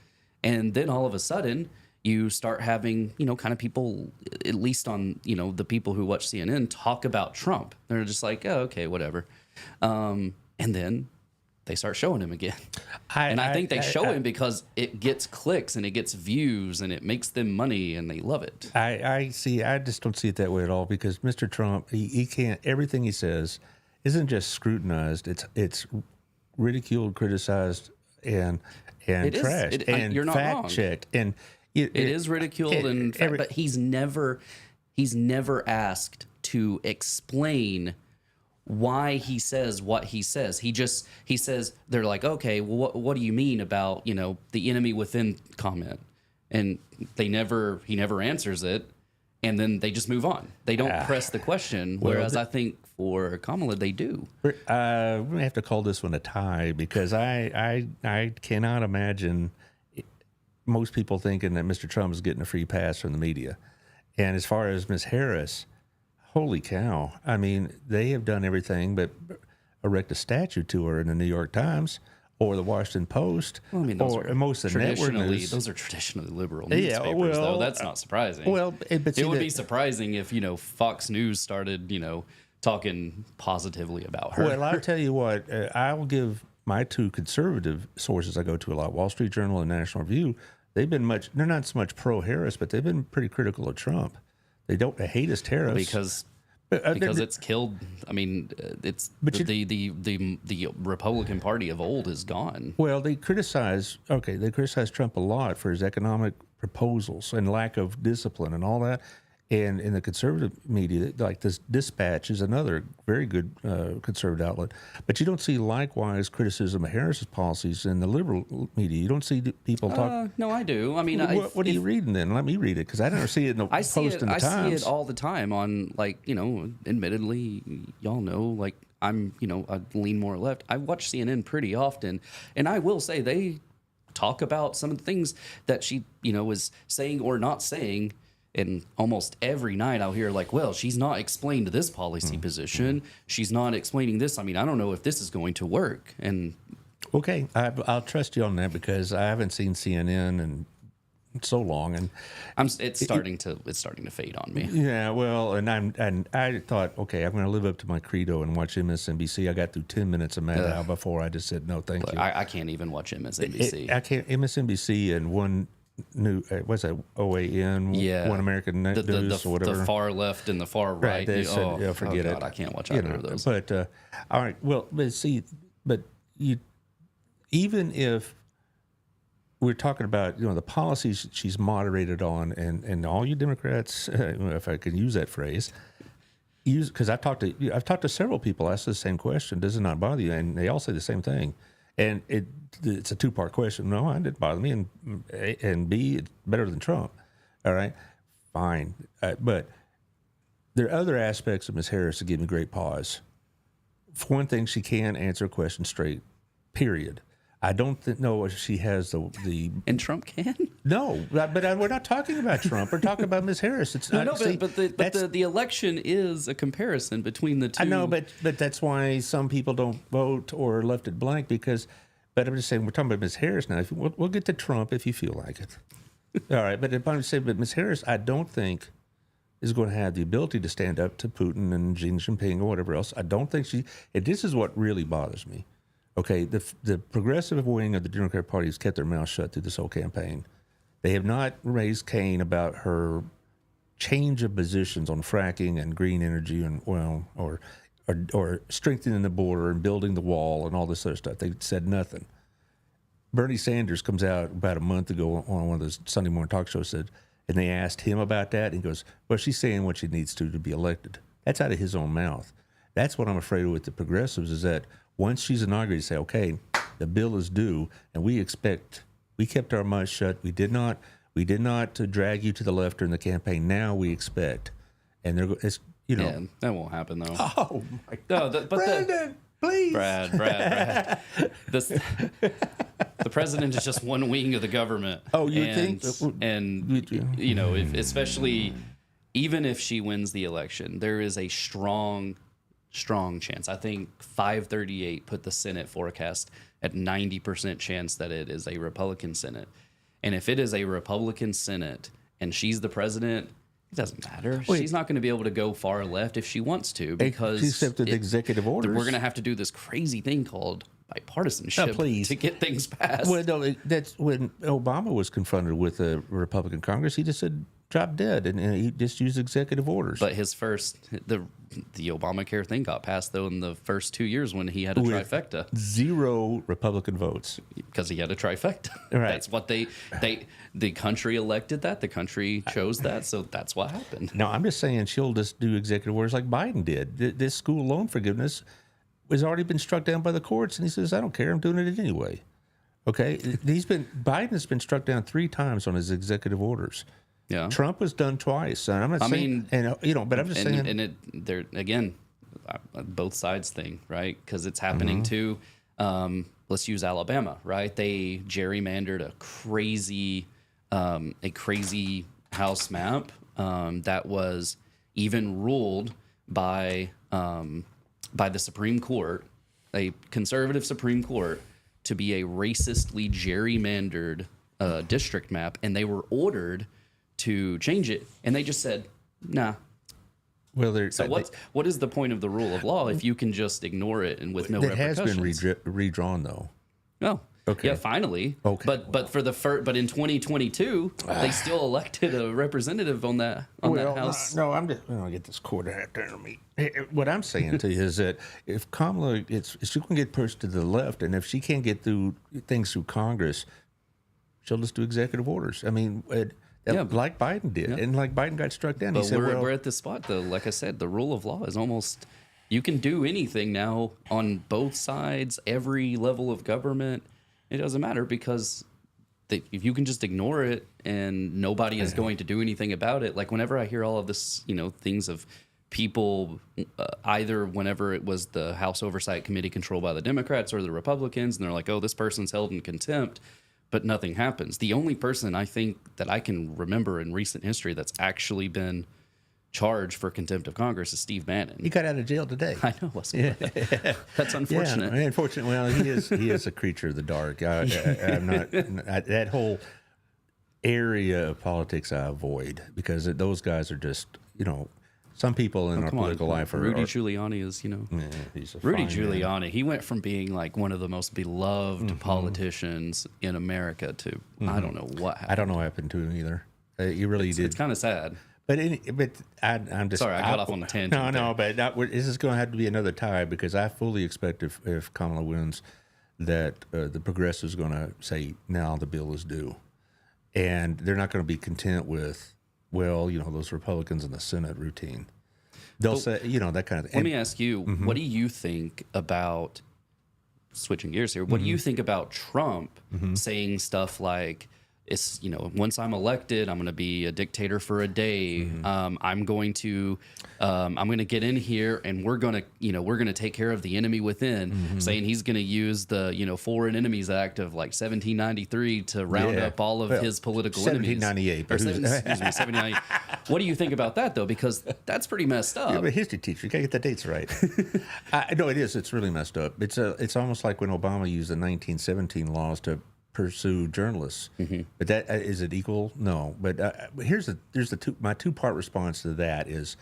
And then all of a sudden, you start having, kind of people, at least on, the people who watch CNN, talk about Trump. They're just like, oh, okay, whatever. And then they start showing him again. I think they show him because it gets clicks and it gets views and it makes them money and they love it. I just don't see it that way at all because Mr. Trump, he can't, everything he says isn't just scrutinized. It's ridiculed, criticized, and trashed and fact checked. And it is ridiculed but he's never asked to explain why he says what he says. He says, they're like, okay, well, what do you mean about, the enemy within comment? And he never answers it. And then they just move on. They don't press the question. Whereas I think for Kamala, they do. We have to call this one a tie because I cannot imagine most people thinking that Mr. Trump is getting a free pass from the media. And as far as Ms. Harris, holy cow. I mean, they have done everything but erect a statue to her in the New York Times or the Washington Post or most of the network news. Those are traditionally liberal newspapers, though. That's not surprising. Well, it would be surprising if, Fox News started, talking positively about her. Well, I'll tell you what, I will give my two conservative sources I go to a lot, Wall Street Journal and National Review, they've been they're not so much pro-Harris, but they've been pretty critical of Trump. They hate his tariffs. Because it's killed. I mean, it's the Republican Party of old is gone. Well, they criticize Trump a lot for his economic proposals and lack of discipline and all that. And in the conservative media, like this Dispatch is another very good conservative outlet. But you don't see likewise criticism of Harris's policies in the liberal media. You don't see people talk. No, I do. I mean, what are you reading then? Let me read it because I don't see it in the post in the Times. I see it all the time on, like, admittedly, y'all know, like, I'm, I lean more left. I watch CNN pretty often, and I will say they talk about some of the things that she, is saying or not saying. And almost every night I'll hear like, well, she's not explained this policy position. She's not explaining this. I mean, I don't know if this is going to work. And okay, I'll trust you on that because I haven't seen CNN in so long, and it's starting to fade on me. Yeah, well, and I thought, okay, I'm going to live up to my credo and watch MSNBC. I got through 10 minutes of Maddow before I just said no, thank you. I can't even watch MSNBC. I can't MSNBC and one. What's that? OAN, yeah, One American News, or whatever. The far left and the far right. They said, forget it. I can't watch either of those. But all right, well, even if we're talking about the policies she's moderated on, and all you Democrats, if I can use that phrase, because I've talked to several people ask the same question. Does it not bother you? And they all say the same thing. And it's a two-part question. No, it didn't bother me. And B, it's better than Trump. All right, fine. But there are other aspects of Ms. Harris that give me great pause. For one thing, she can answer a question straight, period. I don't know if she has the. And Trump can? No, but we're not talking about Trump. We're talking about Ms. Harris. It's but the election is a comparison between the two. I know, but that's why some people don't vote or are left it blank because. But I'm just saying we're talking about Ms. Harris now. We'll get to Trump if you feel like it. All right, but I'm saying, but Ms. Harris, I don't think is going to have the ability to stand up to Putin and Xi Jinping or whatever else. I don't think she. And this is what really bothers me. Okay, the progressive wing of the Democratic Party has kept their mouth shut through this whole campaign. They have not raised Cain about her change of positions on fracking and green energy and oil or strengthening the border and building the wall and all this other stuff. They said nothing. Bernie Sanders comes out about a month ago on one of those Sunday morning talk shows, and they asked him about that, and he goes, well, she's saying what she needs to be elected. That's out of his own mouth. That's what I'm afraid of with the progressives is that once she's inaugurated, say, okay, the bill is due, and we kept our mouths shut. We did not drag you to the left during the campaign. Now we expect, and it's yeah, that won't happen though. Oh my God, Brandon, please, Brad. The president is just one wing of the government. Oh, you think? And if, especially even if she wins the election, there is a strong chance. I think 538 put the Senate forecast at 90% chance that it is a Republican Senate. And if it is a Republican Senate and she's the president, it doesn't matter. She's not going to be able to go far left if she wants to because except with executive orders. We're going to have to do this crazy thing called bipartisanship to get things passed. Well, no, that's when Obama was confronted with a Republican Congress. He just said, drop dead, and he just used executive orders. But the Obamacare thing got passed, though, in the first 2 years when he had a trifecta. 0 Republican votes. Because he had a trifecta. Right. That's what the country elected that. The country chose that, so that's what happened. No, I'm just saying she'll just do executive orders like Biden did. This school loan forgiveness has already been struck down by the courts, and he says, I don't care, I'm doing it anyway. Okay? Biden has been struck down 3 times on his executive orders. Yeah. Trump was done twice. And I'm not saying, but I'm just saying. And they're, again, both sides thing, right? Because it's happening too. Let's use Alabama, right? They gerrymandered a crazy House map that was even ruled by the Supreme Court, a conservative Supreme Court, to be a racistly gerrymandered district map, and they were ordered to change it, and they just said, nah. Well, so what is the point of the rule of law if you can just ignore it and with no repercussions? It has been redrawn, though. No. Okay. Yeah, finally. Okay. But for the but in 2022, they still elected a representative on that house. No, I'm just going to get this quarter out there to me. What I'm saying to you is that if Kamala, she can get pushed to the left, and if she can't get through things through Congress, she'll just do executive orders. I mean, like Biden did, and like Biden got struck down. But He said, we're at this spot, though. Like I said, the rule of law is almost, you can do anything now on both sides, every level of government. It doesn't matter because if you can just ignore it and nobody is going to do anything about it. Like whenever I hear all of this, things of people, either whenever it was the House Oversight Committee controlled by the Democrats or the Republicans, and they're like, oh, this person's held in contempt, but nothing happens. The only person I think that I can remember in recent history that's actually been charged for contempt of Congress is Steve Bannon. He got out of jail today. I know. That's unfortunate. Yeah, unfortunately, well, he is a creature of the dark. I'm not that whole area of politics I avoid because those guys are just some people in our political life are. Rudy Giuliani is he's a Rudy fine Giuliani. man. He went from being like one of the most beloved politicians in America to I don't know what happened. I don't know what happened to him either. He really did. It's kind of sad. But I'm just Sorry, I got off on a tangent. No, but this is going to have to be another tie because I fully expect if Kamala wins, that the progressives are going to say now the bill is due, and they're not going to be content with those Republicans in the Senate routine. They'll say that kind of thing. Let me ask you, what do you think about switching gears here? What do you think about Trump saying stuff like, it's once I'm elected, I'm going to be a dictator for a day. I'm going to get in here and we're going to take care of the enemy within. Saying he's going to use the Foreign Enemies Act of like 1793 to round up all of his political 1798, enemies. 1798. What do you think about that though? Because that's pretty messed up. You're a history teacher. You got to get the dates right. No, it is. It's really messed up. It's almost like when Obama used the 1917 laws to pursue journalists, but that is it equal? No, but here's my two-part response to that is,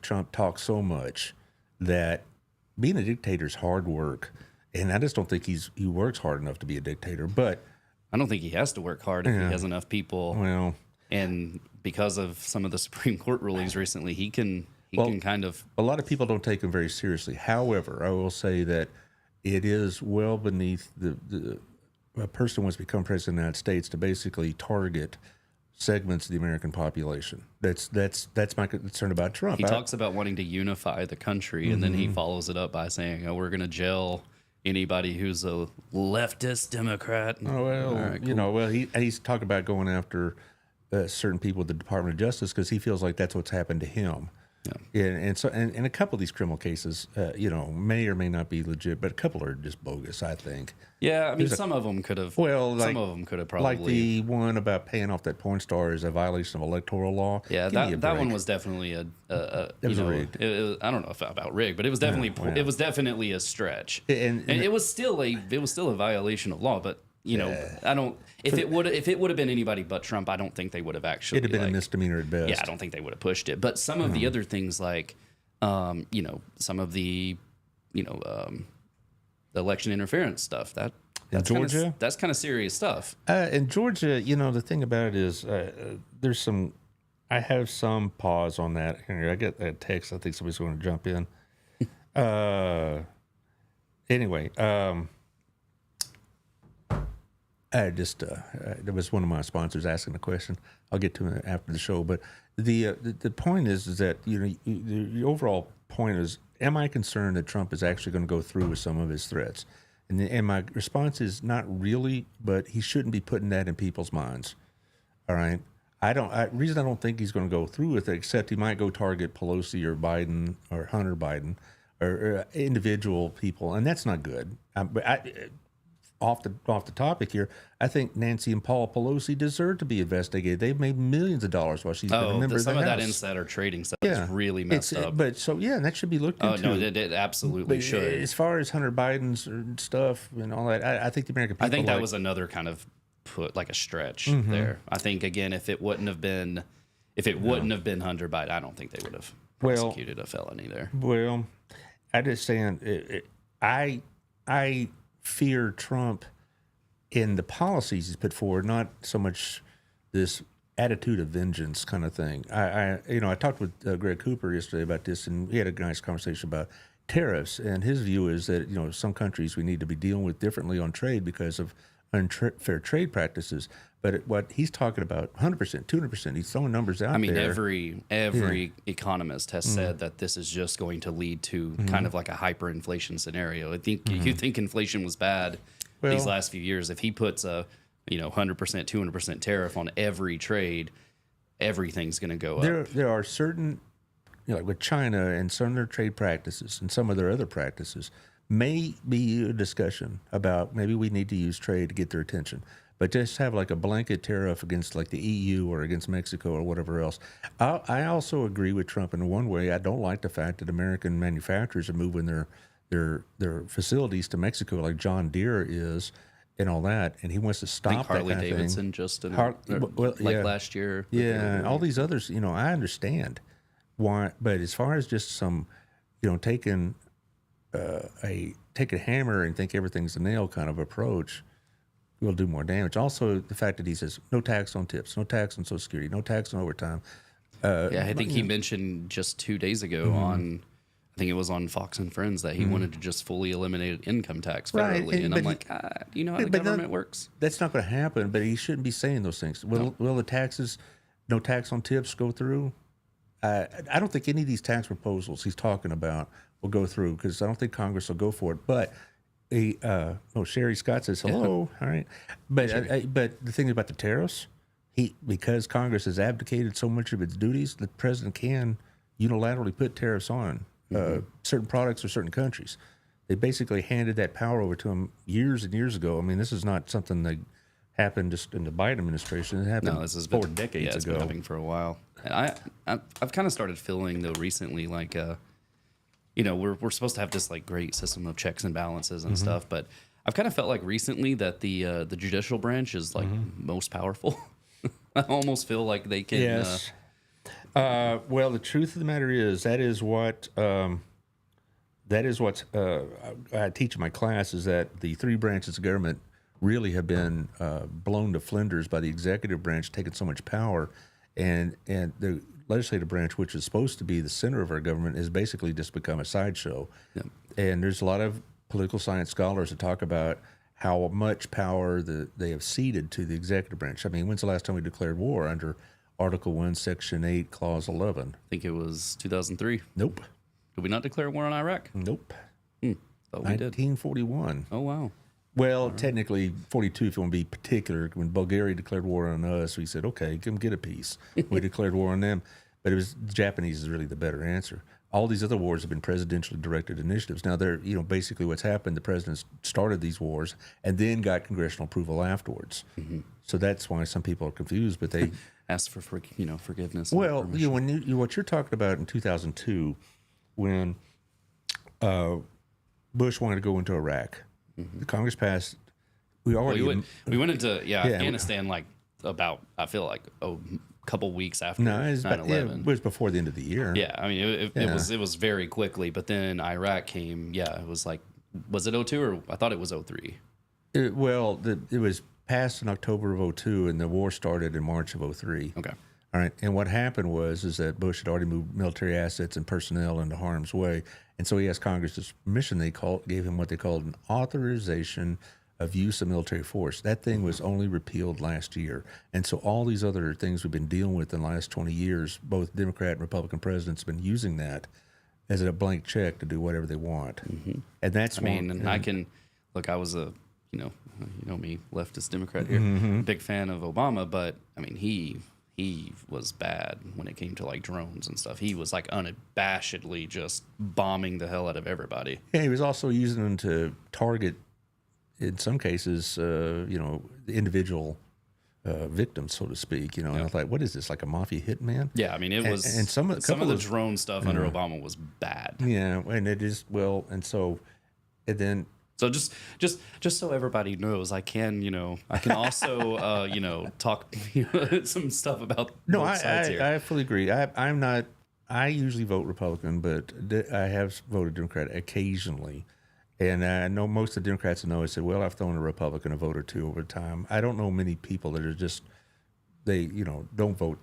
Trump talks so much that being a dictator is hard work, and I just don't think he works hard enough to be a dictator. But I don't think he has to work hard if he has enough people. Well, and because of some of the Supreme Court rulings recently, he can kind of. A lot of people don't take him very seriously. However, I will say that it is well beneath a person wants to become president of the United States to basically target segments of the American population. That's my concern about Trump. He talks about wanting to unify the country, and then he follows it up by saying, "Oh, we're going to jail anybody who's a leftist Democrat." Oh well, right, cool. He's talking about going after certain people at the Department of Justice because he feels like that's what's happened to him. Yeah, and a couple of these criminal cases, may or may not be legit, but a couple are just bogus. I think. Yeah, I mean, some of them could have. Well, some of them could have probably. Like the one about paying off that porn star is a violation of electoral law. Yeah, that one was definitely it was rigged. I don't know if about rigged, but it was definitely it was definitely a stretch, and it was still a violation of law, but. I don't. If it would have been anybody but Trump, I don't think they would have actually. It'd have been a misdemeanor at best. Yeah, I don't think they would have pushed it. But some of the other things, like, some of the, the election interference stuff that's Georgia, that's kind of serious stuff. In Georgia, the thing about it is, there's some. I have some pause on that. Here, I get that text. I think somebody's going to jump in. Anyway. There was one of my sponsors asking a question. I'll get to it after the show. But the point is that the overall point is, am I concerned that Trump is actually going to go through with some of his threats? And my response is not really, but he shouldn't be putting that in people's minds. All right. Reason I don't think he's going to go through with it, except he might go target Pelosi or Biden or Hunter Biden or individual people, and that's not good. Off the topic here, I think Nancy and Paul Pelosi deserve to be investigated. They've made millions of dollars while she's been a member of the House. Some of that insider trading stuff is really messed up. But that should be looked into. Oh no, it absolutely should. As far as Hunter Biden's stuff and all that, I think the American people. I think that was another kind of a stretch there. I think again, if it wouldn't have been Hunter Biden, I don't think they would have prosecuted a felony there. Well, I just saying, I fear Trump in the policies he's put forward, not so much this attitude of vengeance kind of thing. I talked with Greg Cooper yesterday about this, and we had a nice conversation about tariffs. And his view is that some countries we need to be dealing with differently on trade because of unfair trade practices. But what he's talking about, 100%, 200%, he's throwing numbers out there. Every economist has said that this is just going to lead to kind of like a hyperinflation scenario. I think you think inflation was bad these last few years. If he puts a 100%, 200% tariff on every trade, everything's going to go up. There are certain, like with China and some of their trade practices and some of their other practices, may be a discussion about maybe we need to use trade to get their attention. But just have like a blanket tariff against like the EU or against Mexico or whatever else. I also agree with Trump in one way. I don't like the fact that American manufacturers are moving their facilities to Mexico, like John Deere is, and all that. And he wants to stop I think Harley that kind Davidson of thing. just Yeah. last year. Yeah, and all these others. I understand why, but as far as just some, taking take a hammer and think everything's a nail kind of approach will do more damage. Also, the fact that he says no tax on tips, no tax on Social Security, no tax on overtime. I think he mentioned just 2 days ago on, I think it was on Fox and Friends, that he wanted to just fully eliminate income tax federally. Right, and I'm like, do you know how the government works? That's not going to happen, but he shouldn't be saying those things. Will the taxes, no tax on tips, go through? I don't think any of these tax proposals he's talking about will go through because I don't think Congress will go for it. But Sherry Scott says hello. All right, but but the thing about the tariffs, because Congress has abdicated so much of its duties, the president can unilaterally put tariffs on certain products or certain countries. They basically handed that power over to him years and years ago. I mean, this is not something that happened just in the Biden administration. It happened this has 4 been, decades it's ago. been happening for a while. And I've kind of started feeling though recently like we're supposed to have this like great system of checks and balances and stuff, but I've kind of felt like recently that the judicial branch is like most powerful. I almost feel like they can. Yes. Well, the truth of the matter is that is what I teach in my class is that the 3 branches of government really have been blown to flinders by the executive branch taking so much power, and the legislative branch, which is supposed to be the center of our government, has basically just become a sideshow. Yep. And there's a lot of political science scholars that talk about how much power they have ceded to the executive branch. I mean, when's the last time we declared war under Article 1, Section 8, Clause 11? I think it was 2003. Nope. Did we not declare war on Iraq? Nope. Thought we did. 1941. Oh, wow. Well, technically 42 if you want to be particular. When Bulgaria declared war on us, we said, okay, come get a peace. We declared war on them. But it was the Japanese is really the better answer. All these other wars have been presidentially directed initiatives. Now, they're, basically what's happened, the presidents started these wars and then got congressional approval afterwards. So that's why some people are confused, but they ask for forgiveness. Well, when what you're talking about in 2002, when Bush wanted to go into Iraq, the Congress passed. We went into Afghanistan like about, I feel like a couple weeks after 9/11. It was before the end of the year. Yeah, I mean it was very quickly, but then Iraq came. Yeah, it was like, was it 02 or I thought it was 03? It was passed in October of 02 and the war started in March of 03. Okay. All right. And what happened was that Bush had already moved military assets and personnel into harm's way. And so he asked Congress's permission. They gave him what they called an authorization of use of military force. That thing was only repealed last year. And so all these other things we've been dealing with in the last 20 years, both Democrat and Republican presidents have been using that as a blank check to do whatever they want. And that's I can look, I was a, you know me, leftist Democrat here, big fan of Obama, but I mean, he was bad when it came to like drones and stuff. He was like unabashedly just bombing the hell out of everybody. Yeah, he was also using them to target, in some cases, the individual victims, so to speak. And I thought, what is this, like a mafia hitman? Yeah, I mean, it was. And some of the drone stuff under Obama was bad. Yeah, and it is then. So just so everybody knows, I can also talk some stuff about both sides here. I fully agree. I'm not. I usually vote Republican, but I have voted Democrat occasionally, And I know most of the Democrats know. I said, well, I've thrown a Republican a vote or two over time. I don't know many people that are just, they, don't vote.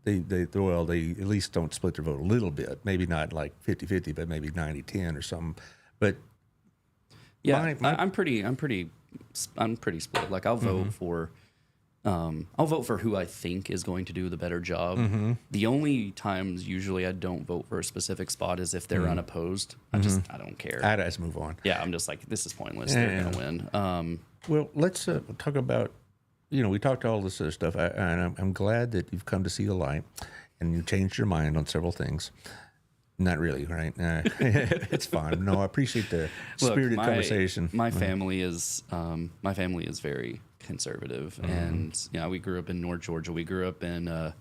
They at least don't split their vote a little bit. Maybe not like 50-50, but maybe 90-10 or something. But yeah, I'm pretty split. Like I'll vote for, I'll vote for who I think is going to do the better job. The only times usually I don't vote for a specific spot is if they're unopposed. I don't care. I just move on. Yeah, I'm just like, this is pointless. They're going to win. Well, let's talk about, we talked all this other stuff, and I'm glad that you've come to see the light and you changed your mind on several things. Not really, right? It's fine. No, I appreciate the spirited conversation. My family is very conservative, and we grew up in North Georgia. We grew up in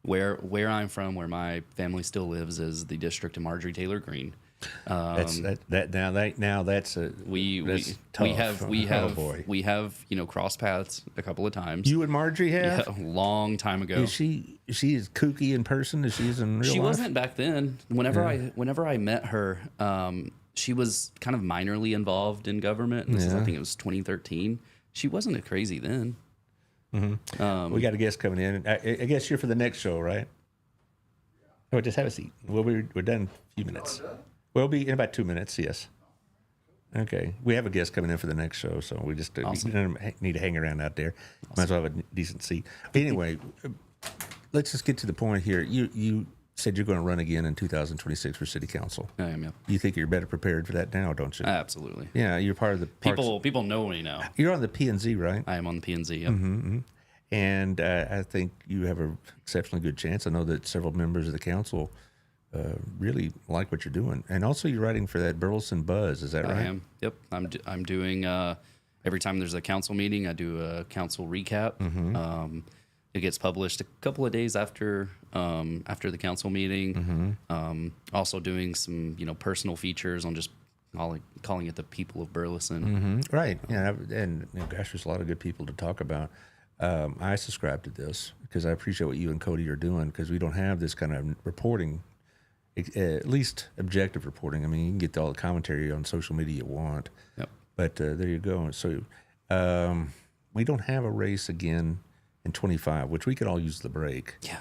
where I'm from, where my family still lives, is the district of Marjorie Taylor Greene. That's tough. We have crossed paths a couple of times. You and Marjorie have? Yeah, a long time ago. Is she is kooky in person as she is in real life? She wasn't back then. Whenever I met her, she was kind of minorly involved in government. And I think it was 2013. She wasn't crazy then. We got a guest coming in. I guess you're for the next show, right? Oh, just have a seat. We're done in a few minutes. We'll be in about 2 minutes, yes. Okay. We have a guest coming in for the next show, so we just need to hang around out there. Might as well have a decent seat. Anyway, let's just get to the point here. You said you're going to run again in 2026 for city council. I am, yeah. You think you're better prepared for that now, don't you? Absolutely. Yeah, you're part of the people know me now. You're on the P&Z, right? I am on the P&Z, yep. And I think you have an exceptionally good chance. I know that several members of the council really like what you're doing, and also you're writing for that Burleson Buzz. Is that right? I am. Yep. I'm doing. Every time there's a council meeting, I do a council recap. It gets published a couple of days after the council meeting. Also doing some personal features on just calling it the people of Burleson. Right. Yeah. And gosh, there's a lot of good people to talk about. I subscribe to this because I appreciate what you and Cody are doing, because we don't have this kind of reporting, at least objective reporting. I mean, you can get all the commentary on social media you want. Yep. But there you go. So we don't have a race again in 25, which we could all use the break. Yeah.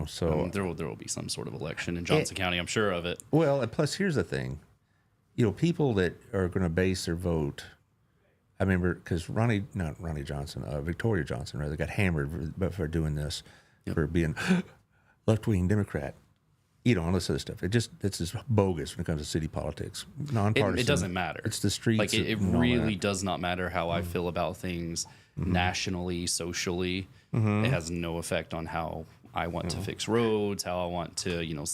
So there will be some sort of election in Johnson County. I'm sure of it. Well, and plus here's the thing, people that are going to base their vote. I remember because Victoria Johnson, rather, got hammered for doing this, for being left-wing Democrat, all this other stuff. It's just bogus when it comes to city politics. Nonpartisan. It doesn't matter. It's the streets. Like it really does not matter how I feel about things nationally, socially. It has no effect on how I want to fix roads, how I want to,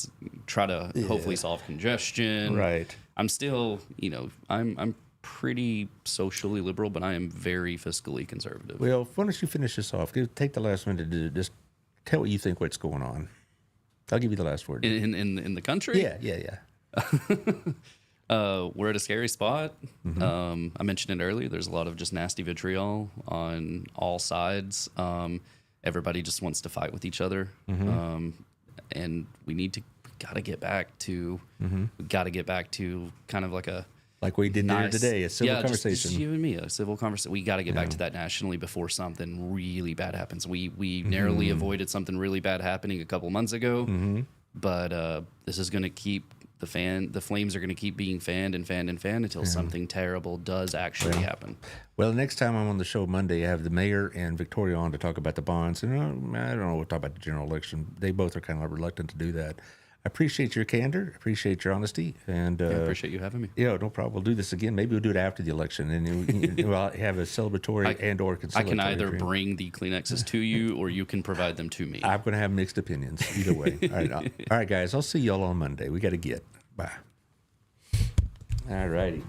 try to hopefully solve congestion. Right. I'm still, I'm pretty socially liberal, but I am very fiscally conservative. Well, why don't you finish this off? Take the last minute to just tell what you think what's going on. I'll give you the last word. In the country? Yeah. We're at a scary spot. I mentioned it earlier. There's a lot of just nasty vitriol on all sides. Everybody just wants to fight with each other. And we gotta get back to kind of like we did here today, a civil conversation. Just you and me, a civil conversation. We got to get back to that nationally before something really bad happens. We narrowly avoided something really bad happening a couple months ago, but this is going to keep the flames are going to keep being fanned until something terrible does actually happen. Well, the next time I'm on the show Monday, I have the mayor and Victoria on to talk about the bonds. And I don't know, we'll talk about the general election. They both are kind of reluctant to do that. I appreciate your candor. Appreciate your honesty. And I appreciate you having me. Yeah, no problem. We'll do this again. Maybe we'll do it after the election, and we'll have a celebratory and/or conciliatory. I can either bring the Kleenexes to you, or you can provide them to me. I'm going to have mixed opinions either way. All right, guys. I'll see y'all on Monday. We got to get. Bye. All righty.